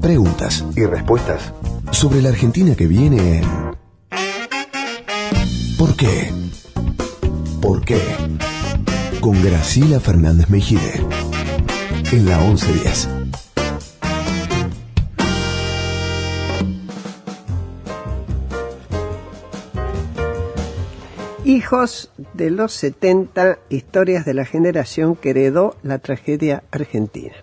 Preguntas y respuestas sobre la Argentina que viene en ¿Por qué? ¿Por qué? Con Graciela Fernández Mejide en la 1110. Hijos de los 70, historias de la generación que heredó la tragedia argentina.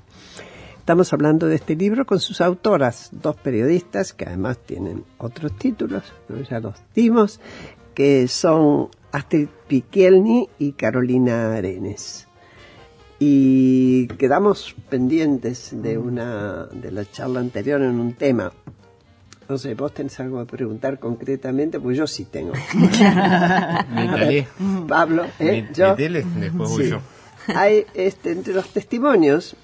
Estamos hablando de este libro con sus autoras, dos periodistas que además tienen otros títulos, ¿no? Ya los dimos, que son Astrid Picchielli y Carolina Arenes. Y quedamos pendientes de la charla anterior en un tema. No sé, vos tenés algo que preguntar concretamente, pues yo sí tengo. Pablo, yo. Después voy yo. Hay, entre los testimonios,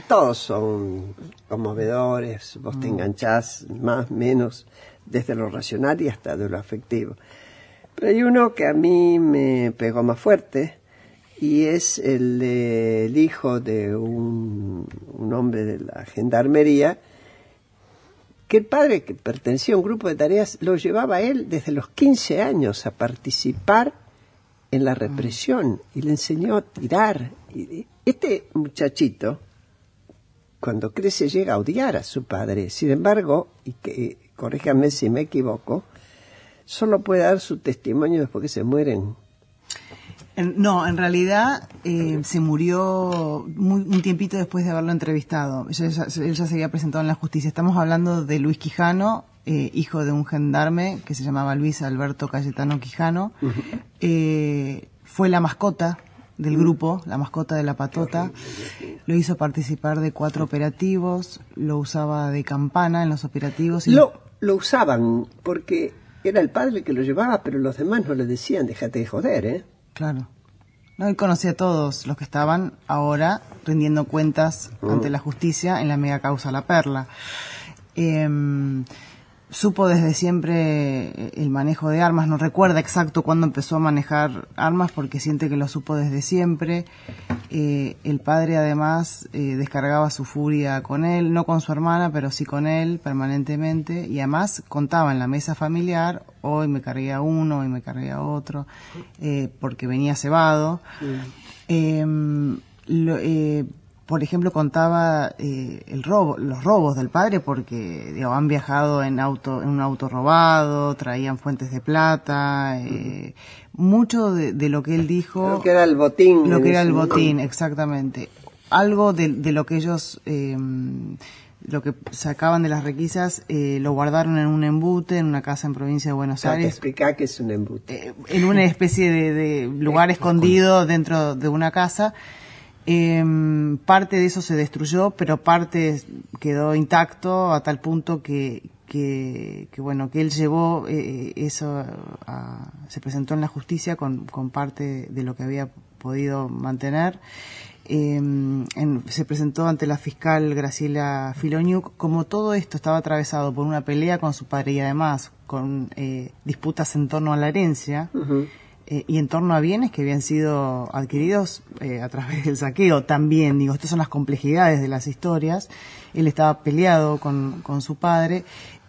todos son conmovedores, vos te enganchás más, menos, desde lo racional y hasta de lo afectivo. Pero hay uno que a mí me pegó más fuerte, y es el hijo de un hombre de la gendarmería, que el padre, que pertenecía a un grupo de tareas, lo llevaba a él desde los 15 años a participar en la represión y le enseñó a tirar. Y este muchachito, cuando crece, llega a odiar a su padre. Sin embargo, y que corríjanme si me equivoco, solo puede dar su testimonio después que se mueren. No, en realidad se murió un tiempito después de haberlo entrevistado. Él ya se había presentado en la justicia. Estamos hablando de Luis Quijano, hijo de un gendarme que se llamaba Luis Alberto Cayetano Quijano. Fue la mascota del grupo, la mascota de la patota. Lo hizo participar de 4 operativos, lo usaba de campana en los operativos. Y Lo usaban porque era el padre que lo llevaba, pero los demás no le decían, déjate de joder, ¿eh? Claro. No, él conocía a todos los que estaban ahora rindiendo cuentas ante la justicia en la mega causa La Perla. Supo desde siempre el manejo de armas, no recuerda exacto cuándo empezó a manejar armas porque siente que lo supo desde siempre. El padre además descargaba su furia con él, no con su hermana, pero sí con él permanentemente, y además contaba en la mesa familiar, hoy me cargué a uno, hoy me cargué a otro, porque venía cebado. Por ejemplo, contaba los robos del padre porque han viajado en un auto robado, traían fuentes de plata, mucho de lo que él dijo. Lo que era el botín. Lo que era el botín, exactamente. Algo de lo que ellos, lo que sacaban de las requisas, lo guardaron en un embute, en una casa en provincia de Buenos Aires. Explica qué es un embute. En una especie de lugar escondido dentro de una casa. Parte de eso se destruyó, pero parte quedó intacto a tal punto que él llevó eso, se presentó en la justicia con parte de lo que había podido mantener. Se presentó ante la fiscal Graciela Filoniuk. Como todo esto estaba atravesado por una pelea con su padre y además con disputas en torno a la herencia, y en torno a bienes que habían sido adquiridos a través del saqueo también. Digo, estas son las complejidades de las historias. Él estaba peleado con su padre.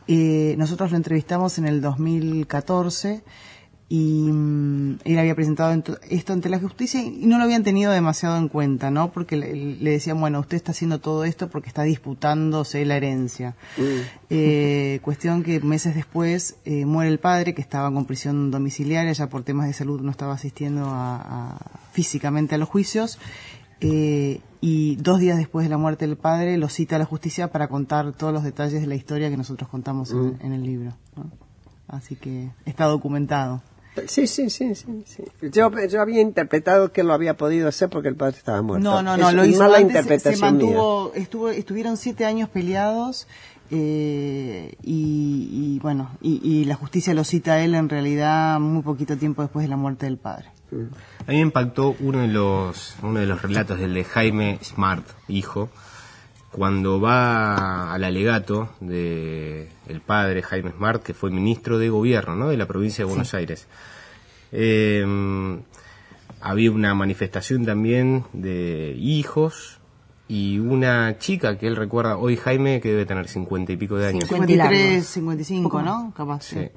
Nosotros lo entrevistamos en el 2014 y él había presentado esto ante la justicia y no lo habían tenido demasiado en cuenta, ¿no? Porque le decían, bueno, usted está haciendo todo esto porque está disputándose la herencia. Cuestión que meses después muere el padre, que estaba con prisión domiciliaria, ya por temas de salud no estaba asistiendo físicamente a los juicios, y 2 días después de la muerte del padre lo cita a la justicia para contar todos los detalles de la historia que nosotros contamos en el libro, ¿no? Así que está documentado. Sí. Yo había interpretado que lo había podido hacer porque el padre estaba muerto. No, lo hizo antes, se mantuvo, estuvieron 7 años peleados, y la justicia lo cita a él en realidad muy poquito tiempo después de la muerte del padre. A mí me impactó uno de los relatos, del de Jaime Smart, hijo, cuando va al alegato de el padre Jaime Smart, que fue ministro de gobierno, ¿no?, de la provincia de Buenos Aires. Había una manifestación también de hijos y una chica que él recuerda hoy, Jaime, que debe tener 50 y pico de años. 53, 55, ¿no? Capaz. Sí.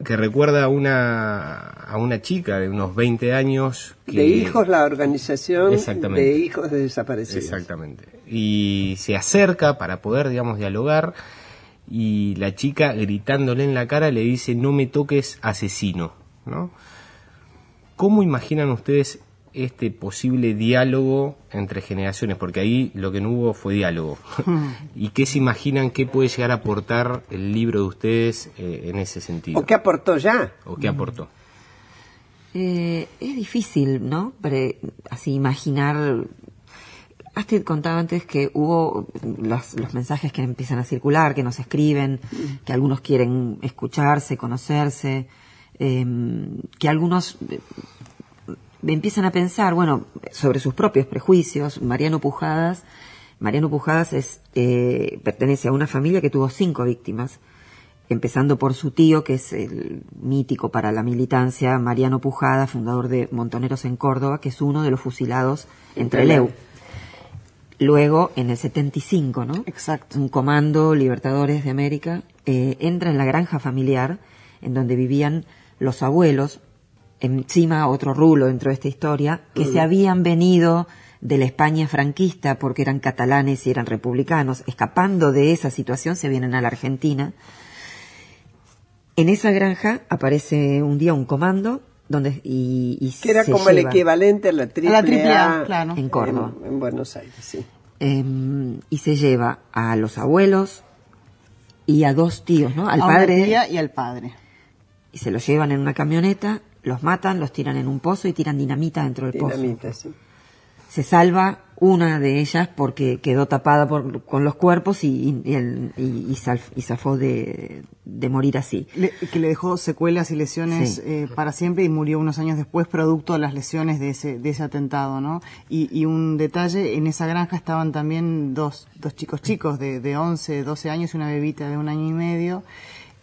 Que recuerda a una chica de unos 20 años. Que... De Hijos, la organización Exactamente. de hijos de desaparecidos. Exactamente. Y se acerca para poder, digamos, dialogar, y la chica, gritándole en la cara, le dice: no me toques, asesino, ¿no? ¿Cómo imaginan ustedes este posible diálogo entre generaciones? Porque ahí lo que no hubo fue diálogo. ¿Y qué se imaginan que puede llegar a aportar el libro de ustedes en ese sentido? ¿O qué aportó ya? ¿O qué aportó? Es difícil, ¿no? Así imaginar. Astrid contaba antes que hubo los mensajes que empiezan a circular, que nos escriben, que algunos quieren escucharse, conocerse, que algunos empiezan a pensar, bueno, sobre sus propios prejuicios. Mariano Pujadas pertenece a una familia que tuvo 5 víctimas, empezando por su tío, que es el mítico para la militancia, Mariano Pujadas, fundador de Montoneros en Córdoba, que es uno de los fusilados en Trelew. Luego, en el 75, ¿no? Exacto. Un comando Libertadores de América entra en la granja familiar, en donde vivían los abuelos. Encima, otro rulo dentro de esta historia, que se habían venido de la España franquista porque eran catalanes y eran republicanos. Escapando de esa situación, se vienen a la Argentina. En esa granja aparece un día un comando y Que era se como el lleva equivalente a la triple A, claro. en Córdoba. en Buenos Aires, sí. Y se lleva a los abuelos y a 2 tíos, ¿no? Al a padre. una tía y al padre. Y se los llevan en una camioneta, los matan, los tiran en un pozo y tiran dinamita dentro del pozo. Dinamita, sí. Se salva una de ellas porque quedó tapada con los cuerpos y zafó de morir así. Que le dejó secuelas y lesiones Sí. para siempre, y murió unos años después producto de las lesiones de ese atentado, ¿no? Y un detalle, en esa granja estaban también dos chicos de 11, 12 años y una bebita de 1 año y medio.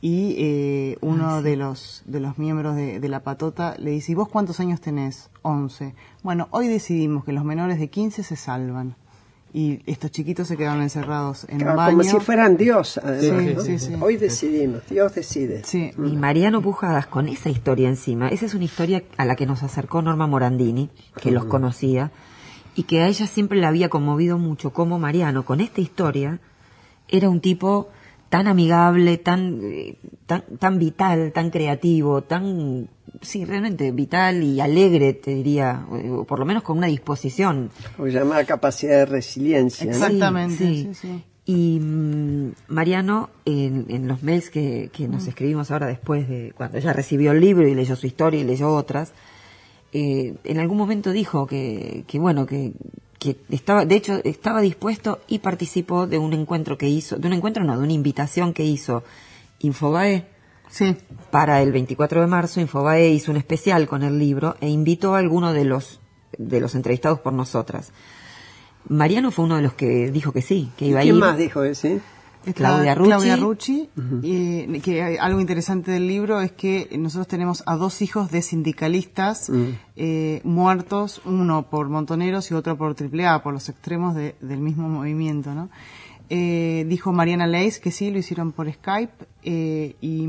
Y uno de los miembros de la patota le dice: ¿y vos cuántos años tenés? 11. Bueno, hoy decidimos que los menores de 15 se salvan. Y estos chiquitos se quedaron encerrados en un Claro, baño. como si fueran Dios, además, Sí, ¿no? sí, sí. Hoy decidimos, Dios decide. Sí. Y Mariano Pujadas, con esa historia encima, esa es una historia a la que nos acercó Norma Morandini, que los conocía, y que a ella siempre le había conmovido mucho cómo Mariano, con esta historia, era un tipo tan amigable, tan vital, tan creativo, sí, realmente vital y alegre, te diría, o por lo menos con una disposición. Lo llamada capacidad de resiliencia, ¿no? Exactamente, Sí. sí. Y Mariano, en los mails que nos escribimos ahora después de cuando ella recibió el libro y leyó su historia y leyó otras, en algún momento dijo que estaba, de hecho, estaba dispuesto y participó de un encuentro que hizo, de una invitación que hizo Infobae. Sí. Para el 24 de marzo, Infobae hizo un especial con el libro e invitó a alguno de los entrevistados por nosotras. Mariano fue uno de los que dijo que sí, que iba a ir. ¿Quién más dijo ese? Claudia Rucci. Que algo interesante del libro es que nosotros tenemos a 2 hijos de sindicalistas muertos, uno por Montoneros y otro por AAA, por los extremos del mismo movimiento, ¿no? Dijo Mariana Leis que sí, lo hicieron por Skype, y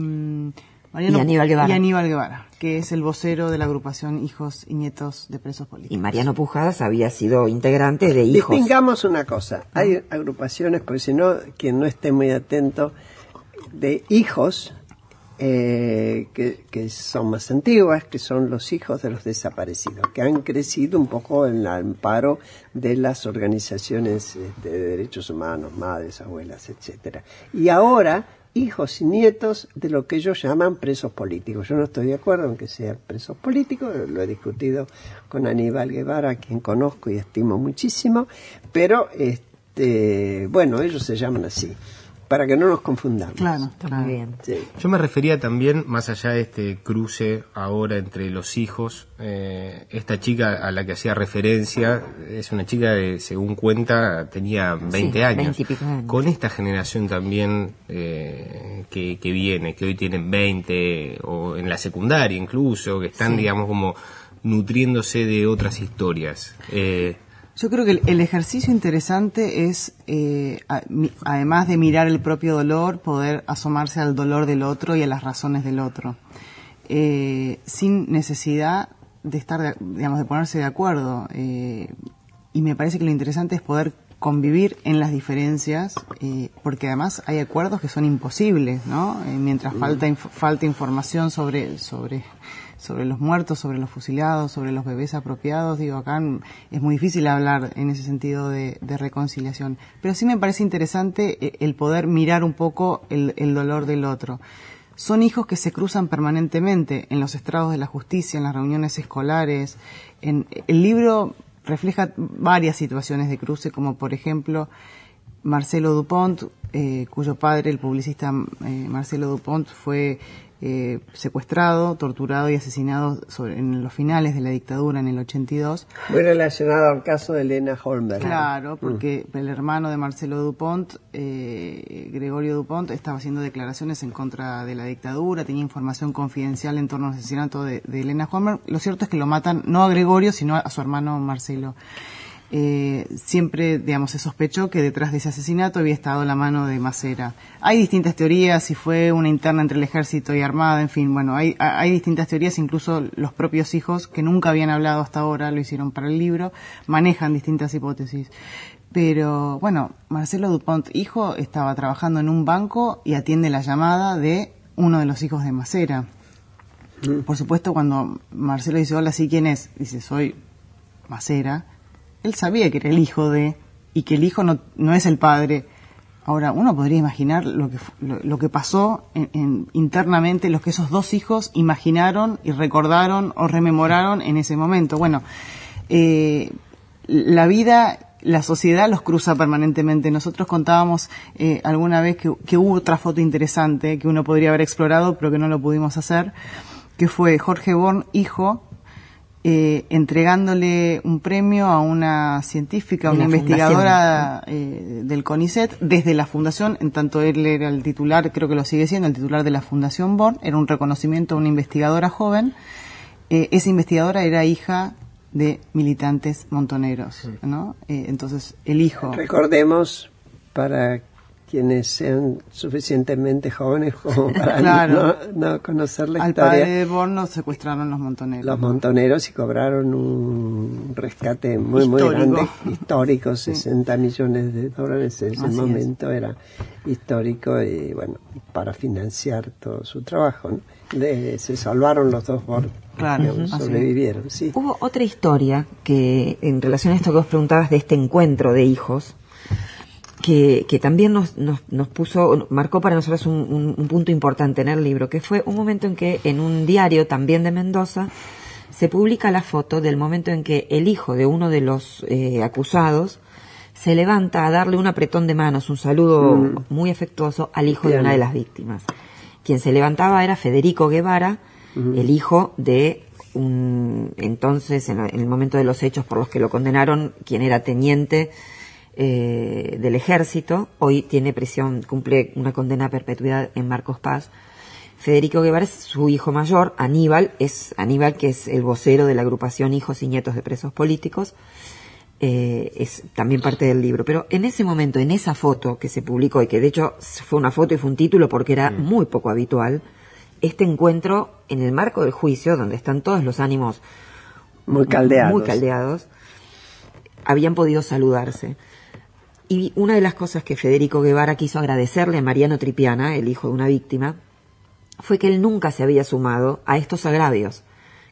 Aníbal Guevara, que es el vocero de la agrupación Hijos y Nietos de Presos Políticos. Y Mariano Pujadas había sido integrante de Hijos. Distingamos una cosa, hay agrupaciones, porque si no, quien no esté muy atento, de hijos que son más antiguas, que son los hijos de los desaparecidos, que han crecido un poco en el amparo de las organizaciones de derechos humanos, madres, abuelas, etcétera. Y ahora, hijos y nietos de lo que ellos llaman presos políticos. Yo no estoy de acuerdo en que sean presos políticos, lo he discutido con Aníbal Guevara, a quien conozco y estimo muchísimo, pero bueno, ellos se llaman así, para que no nos confundamos. Claro, Está muy bien. Sí. Yo me refería también, más allá de este cruce ahora entre los hijos, esta chica a la que hacía referencia es una chica de, según cuenta, tenía 20 años. 20 y pico años. Con esta generación también que viene, que hoy tienen 20, o en la secundaria incluso, que están, digamos, como nutriéndose de otras historias. Yo creo que el ejercicio interesante es, además de mirar el propio dolor, poder asomarse al dolor del otro y a las razones del otro, sin necesidad de estar, digamos, de ponerse de acuerdo. Y me parece que lo interesante es poder convivir en las diferencias, porque además hay acuerdos que son imposibles, ¿no? Mientras falta información sobre los muertos, sobre los fusilados, sobre los bebés apropiados, digo, acá es muy difícil hablar en ese sentido de reconciliación. Pero sí me parece interesante el poder mirar un poco el dolor del otro. Son hijos que se cruzan permanentemente en los estrados de la justicia, en las reuniones escolares. El libro refleja varias situaciones de cruce, como por ejemplo Marcelo Dupont, cuyo padre, el publicista Marcelo Dupont, fue secuestrado, torturado y asesinado en los finales de la dictadura en el 82. Muy relacionado al caso de Elena Holmberg. Claro, porque el hermano de Marcelo Dupont, Gregorio Dupont, estaba haciendo declaraciones en contra de la dictadura, tenía información confidencial en torno al asesinato de Elena Holmberg. Lo cierto es que lo matan no a Gregorio, sino a su hermano Marcelo. Siempre, digamos, se sospechó que detrás de ese asesinato había estado la mano de Macera. Hay distintas teorías, si fue una interna entre el ejército y Armada, en fin, bueno, hay distintas teorías, incluso los propios hijos, que nunca habían hablado hasta ahora, lo hicieron para el libro, manejan distintas hipótesis. Pero, bueno, Marcelo Dupont, hijo, estaba trabajando en un banco y atiende la llamada de uno de los hijos de Macera. Por supuesto, cuando Marcelo dice, hola, ¿sí quién es? Dice, soy Macera. Él sabía que era el hijo de, y que el hijo no es el padre. Ahora, uno podría imaginar lo que pasó internamente, lo que esos dos hijos imaginaron y recordaron o rememoraron en ese momento. Bueno, la vida, la sociedad los cruza permanentemente. Nosotros contábamos alguna vez que hubo otra foto interesante que uno podría haber explorado, pero que no lo pudimos hacer, que fue Jorge Born, hijo, entregándole un premio a una científica, una investigadora del CONICET, desde la fundación, en tanto él era el titular, creo que lo sigue siendo, el titular de la Fundación Born, era un reconocimiento a una investigadora joven. Esa investigadora era hija de militantes montoneros, ¿no? Entonces, el hijo... Recordemos, para quienes sean suficientemente jóvenes como para claro, no conocer la al historia. Al padre de Born lo secuestraron los montoneros. Los montoneros, y cobraron un rescate muy grande, histórico, 60 millones de dólares en ese momento, era histórico, y bueno, para financiar todo su trabajo, ¿no? Se salvaron los dos Born, claro, digamos, sobrevivieron. Sí. Hubo otra historia que, en relación a esto que vos preguntabas de este encuentro de hijos, que también marcó para nosotros un punto importante en el libro, que fue un momento en que en un diario también de Mendoza se publica la foto del momento en que el hijo de uno de los acusados se levanta a darle un apretón de manos, un saludo muy afectuoso al hijo de una de las víctimas. Quien se levantaba era Federico Guevara, el hijo de entonces, en el momento de los hechos por los que lo condenaron, quien era teniente del ejército, hoy tiene prisión, cumple una condena a perpetuidad en Marcos Paz. Federico Guevara es su hijo mayor, Aníbal, que es el vocero de la agrupación Hijos y Nietos de Presos Políticos, es también parte del libro. Pero en ese momento, en esa foto que se publicó, y que de hecho fue una foto y fue un título porque era muy poco habitual, este encuentro en el marco del juicio, donde están todos los ánimos muy caldeados, habían podido saludarse. Y una de las cosas que Federico Guevara quiso agradecerle a Mariano Tripiana, el hijo de una víctima, fue que él nunca se había sumado a estos agravios,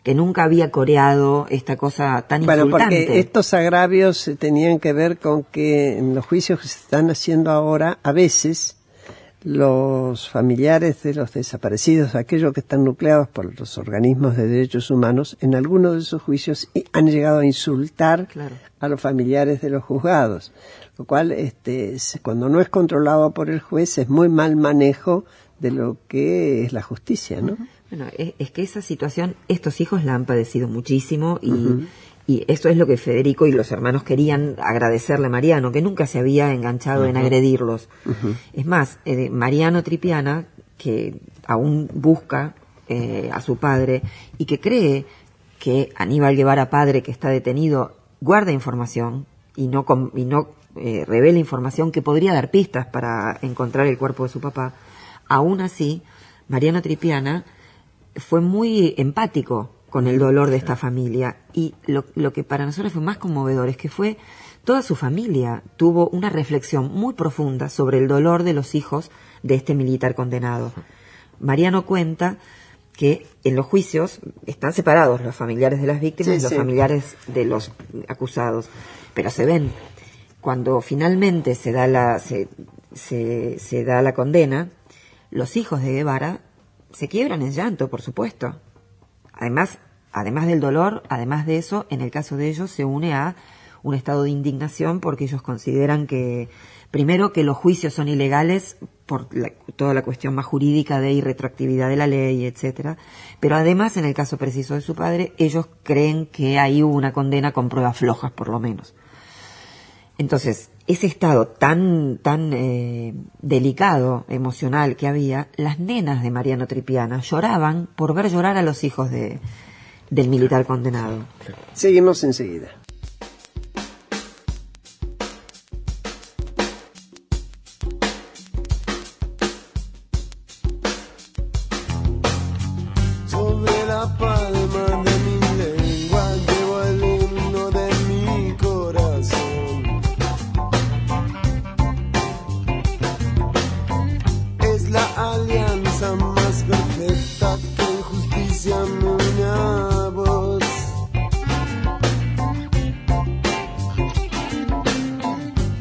que nunca había coreado esta cosa tan insultante. Bueno, porque estos agravios tenían que ver con que en los juicios que se están haciendo ahora, a veces los familiares de los desaparecidos, aquellos que están nucleados por los organismos de derechos humanos, en algunos de esos juicios han llegado a insultar a los familiares de los juzgados, lo cual cuando no es controlado por el juez es muy mal manejo de lo que es la justicia, ¿no? Bueno, es que esa situación, estos hijos la han padecido muchísimo y esto es lo que Federico y los hermanos querían agradecerle a Mariano, que nunca se había enganchado en agredirlos. Es más, Mariano Tripiana, que aún busca a su padre y que cree que Aníbal Guevara, padre que está detenido, guarda información, y no revela información que podría dar pistas para encontrar el cuerpo de su papá, aún así, Mariano Tripiana fue muy empático con el dolor de esta familia, y lo que para nosotros fue más conmovedor es que fue toda su familia tuvo una reflexión muy profunda sobre el dolor de los hijos de este militar condenado. Mariano cuenta que en los juicios están separados los familiares de las víctimas y los familiares de los acusados, pero se ven. Cuando finalmente se da la condena, los hijos de Guevara se quiebran en llanto, por supuesto. Además del dolor, además de eso, en el caso de ellos se une a un estado de indignación porque ellos consideran que, primero, que los juicios son ilegales por toda la cuestión más jurídica de irretroactividad de la ley, etcétera, pero además, en el caso preciso de su padre, ellos creen que ahí hubo una condena con pruebas flojas, por lo menos. Entonces, ese estado tan delicado, emocional que había, las nenas de Mariano Tripiana lloraban por ver llorar a los hijos del militar condenado. Seguimos enseguida. Sobre la palma de mi lengua llevo el himno de mi corazón. Es la alianza más perfecta que en justicia me une a vos.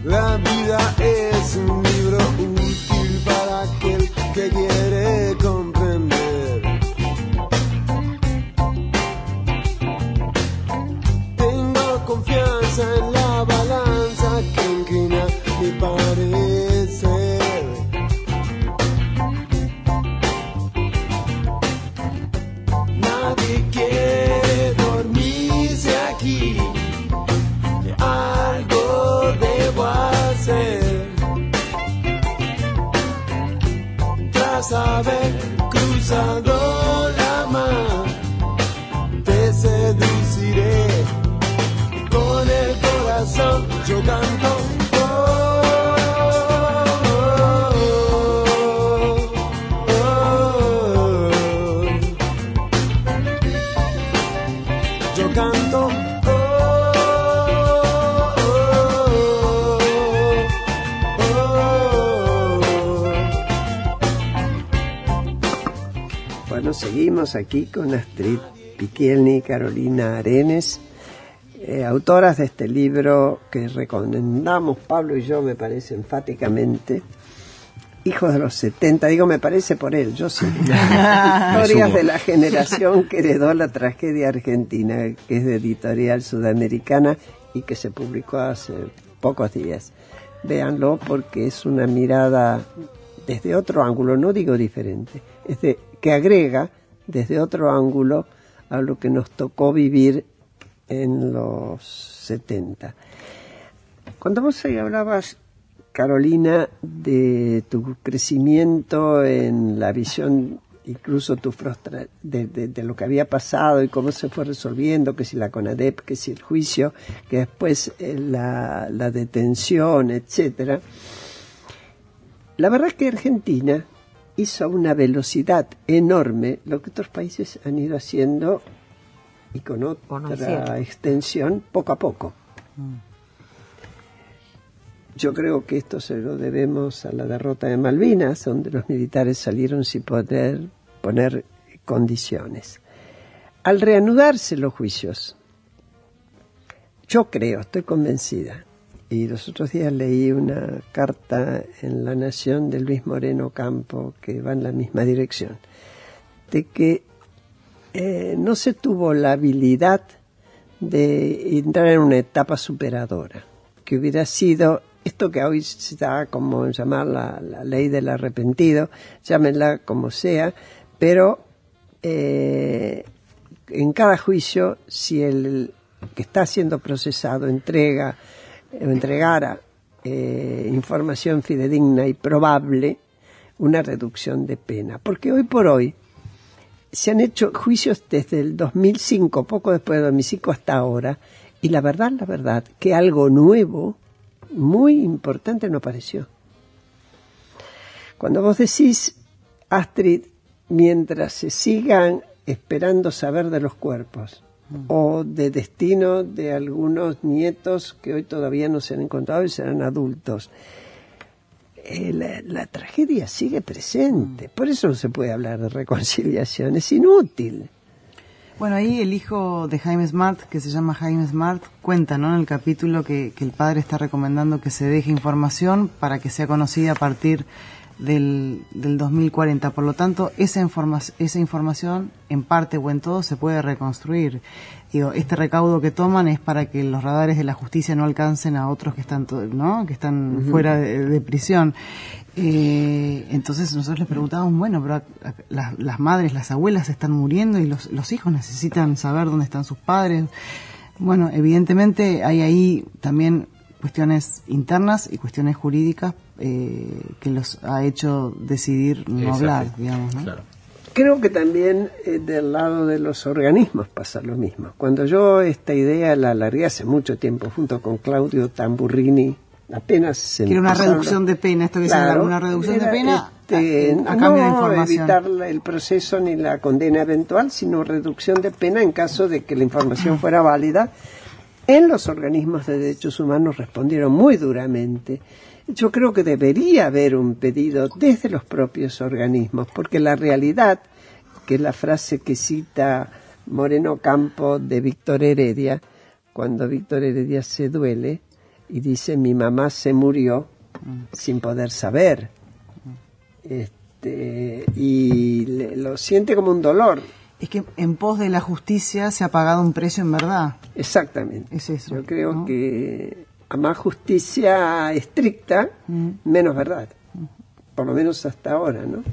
La vida es un libro útil para aquel que quiere comprender. Tengo confianza en la balanza que inclina mi parecer. Nadie quiere dormirse aquí. Algo debo hacer. Tras haber cruzado la mar, te seduciré. Con el corazón yo canto. Yo canto. Bueno, seguimos aquí con Astrid Picchielli y Carolina Arenes, autoras de este libro que recomendamos Pablo y yo, me parece, enfáticamente, Hijos de los 70, digo me parece por él, yo sí. Historias de la generación que heredó la tragedia argentina, que es de Editorial Sudamericana y que se publicó hace pocos días. Véanlo porque es una mirada desde otro ángulo, no digo diferente, que agrega desde otro ángulo a lo que nos tocó vivir en los 70. Cuando vos ahí hablabas, Carolina, de tu crecimiento en la visión, incluso tu de lo que había pasado y cómo se fue resolviendo, que si la CONADEP, que si el juicio, que después la detención, etcétera. La verdad es que Argentina hizo a una velocidad enorme lo que otros países han ido haciendo y con otra extensión poco a poco. Yo creo que esto se lo debemos a la derrota de Malvinas, donde los militares salieron sin poder poner condiciones. Al reanudarse los juicios, yo creo, estoy convencida, y los otros días leí una carta en La Nación de Luis Moreno Campo que va en la misma dirección, de que no se tuvo la habilidad de entrar en una etapa superadora, que hubiera sido esto que hoy se da como llamar la ley del arrepentido, llámenla como sea, pero en cada juicio, si el que está siendo procesado entregara información fidedigna y probable, una reducción de pena. Porque hoy por hoy se han hecho juicios desde el 2005, poco después de 2005 hasta ahora, Y la verdad, que algo nuevo, muy importante, no apareció. Cuando vos decís, Astrid, mientras se sigan esperando saber de los cuerpos o de destino de algunos nietos que hoy todavía no se han encontrado y serán adultos, la tragedia sigue presente. Por eso no se puede hablar de reconciliación, es inútil. Bueno, ahí el hijo de Jaime Smart, que se llama Jaime Smart, cuenta, ¿no?, en el capítulo que el padre está recomendando que se deje información para que sea conocida a partir del 2040. Por lo tanto, esa información, en parte o en todo, se puede reconstruir. Digo, este recaudo que toman es para que los radares de la justicia no alcancen a otros que están, ¿no?, que están fuera de prisión. Entonces nosotros les preguntábamos, bueno, pero las madres, las abuelas están muriendo y los hijos necesitan saber dónde están sus padres. Bueno, evidentemente hay ahí también cuestiones internas y cuestiones jurídicas que los ha hecho decidir no hablar, digamos, ¿no? Claro. Creo que también del lado de los organismos pasa lo mismo. Cuando yo esta idea la alargué hace mucho tiempo junto con Claudio Tamburrini, apenas se Quiere una reducción de pena, esto que se llama una reducción de pena a cambio de información. No evitar el proceso ni la condena eventual, sino reducción de pena en caso de que la información fuera válida. En los organismos de derechos humanos respondieron muy duramente. Yo creo que debería haber un pedido desde los propios organismos, porque la realidad, que es la frase que cita Moreno Campo de Víctor Heredia, cuando Víctor Heredia se duele y dice: mi mamá se murió sin poder saber, y lo siente como un dolor. Es que en pos de la justicia se ha pagado un precio en verdad. Exactamente. Es eso, yo creo, ¿no?, que a más justicia estricta, menos verdad. Por lo menos hasta ahora, ¿no?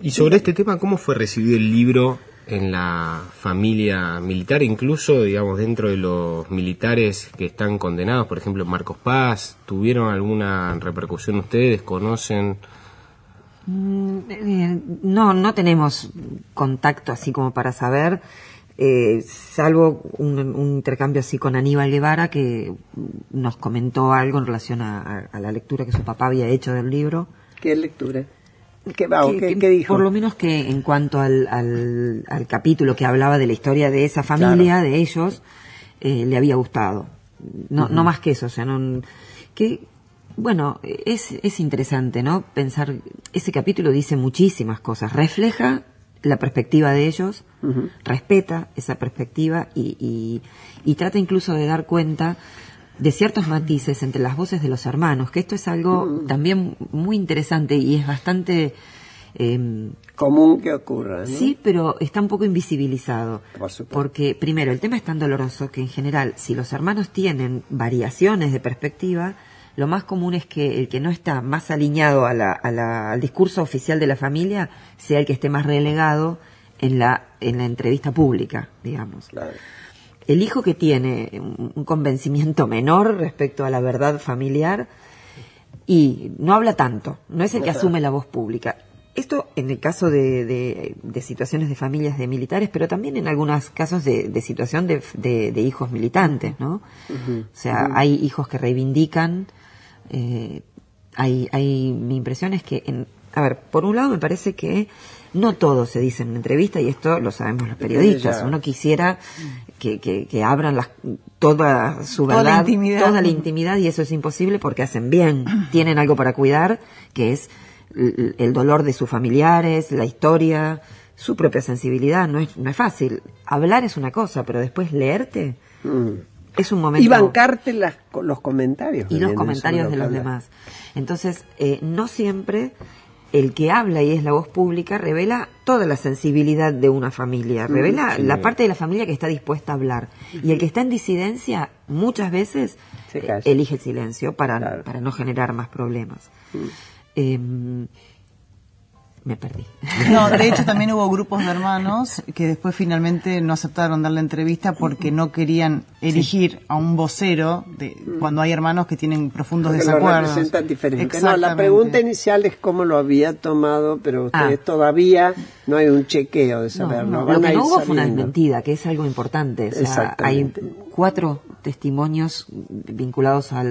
Y sobre este tema, ¿cómo fue recibido el libro en la familia militar, incluso, digamos, dentro de los militares que están condenados? Por ejemplo, Marcos Paz, ¿tuvieron alguna repercusión ustedes? ¿Conocen? No tenemos contacto así como para saber, salvo un intercambio así con Aníbal Guevara, que nos comentó algo en relación a la lectura que su papá había hecho del libro. ¿Qué lectura? ¿Qué dijo? Por lo menos que en cuanto al capítulo que hablaba de la historia de esa familia, claro, de ellos, le había gustado. No más que eso, o sea, bueno, es interesante, ¿no?, pensar. Ese capítulo dice muchísimas cosas, refleja la perspectiva de ellos, respeta esa perspectiva y trata incluso de dar cuenta de ciertos matices entre las voces de los hermanos, que esto es algo también muy interesante y es bastante común que ocurra, ¿no? Sí, pero está un poco invisibilizado. Por supuesto. Porque, primero, el tema es tan doloroso que en general, si los hermanos tienen variaciones de perspectiva, lo más común es que el que no está más alineado al discurso oficial de la familia sea el que esté más relegado en la entrevista pública, digamos. Claro. El hijo que tiene un convencimiento menor respecto a la verdad familiar y no habla tanto, no es el que asume la voz pública. Esto en el caso de situaciones de familias de militares, pero también en algunos casos de situación de hijos militantes, ¿no? O sea, hay hijos que reivindican, mi impresión es que, por un lado me parece que no todo se dice en una entrevista, y esto lo sabemos los periodistas. Uno quisiera que abran toda su verdad, toda la intimidad, y eso es imposible porque hacen bien, tienen algo para cuidar, que es el dolor de sus familiares, la historia, su propia sensibilidad. No es fácil. Hablar es una cosa, pero después leerte es un momento. Y bancarte los comentarios. Y los comentarios de los demás. Entonces, no siempre el que habla y es la voz pública revela toda la sensibilidad de una familia, revela la parte de la familia que está dispuesta a hablar. Y el que está en disidencia, muchas veces, elige el silencio para no generar más problemas. me perdí. No, de hecho también hubo grupos de hermanos que después finalmente no aceptaron dar la entrevista porque no querían elegir a un vocero cuando hay hermanos que tienen profundos Porque lo desacuerdos. representan diferente. No, Exactamente. la pregunta inicial es cómo lo había tomado, pero ustedes todavía no hay un chequeo de saberlo. Lo Van a que ir no hubo fue una sabiendo. desmentida, que es algo importante. O sea, hay Exactamente. 4 testimonios vinculados a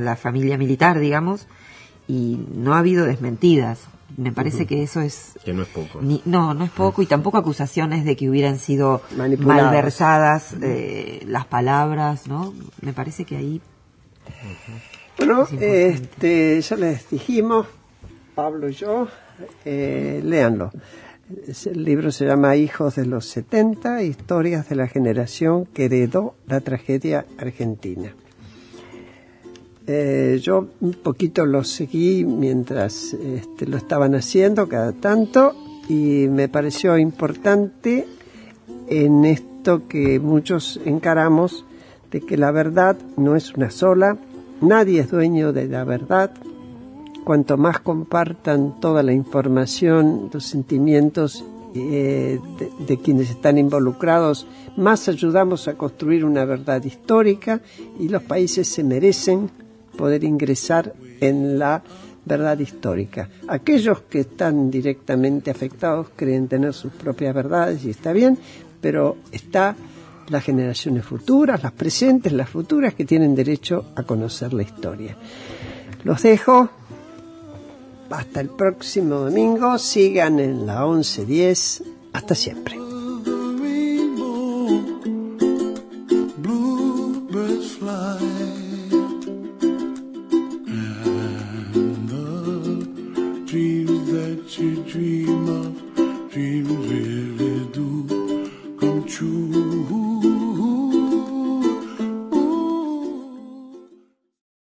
la familia militar, digamos, y no ha habido desmentidas. Me parece que eso es... Que no es poco. No es poco, y tampoco acusaciones de que hubieran sido Manipuladas. malversadas las palabras, ¿no? Me parece que ahí... Bueno, Es importante. ya les dijimos, Pablo y yo, léanlo. El libro se llama Hijos de los 70, historias de la generación que heredó la tragedia argentina. Yo un poquito lo seguí mientras lo estaban haciendo cada tanto y me pareció importante en esto que muchos encaramos de que la verdad no es una sola, nadie es dueño de la verdad. Cuanto más compartan toda la información, los sentimientos de quienes están involucrados, más ayudamos a construir una verdad histórica y los países se merecen poder ingresar en la verdad histórica. Aquellos que están directamente afectados creen tener sus propias verdades y está bien, pero está las generaciones futuras, las presentes, las futuras que tienen derecho a conocer la historia. Los dejo. Hasta el próximo domingo. Sigan en la 1110. Hasta siempre. Bluebirds fly, and the dreams that you dream of, dreams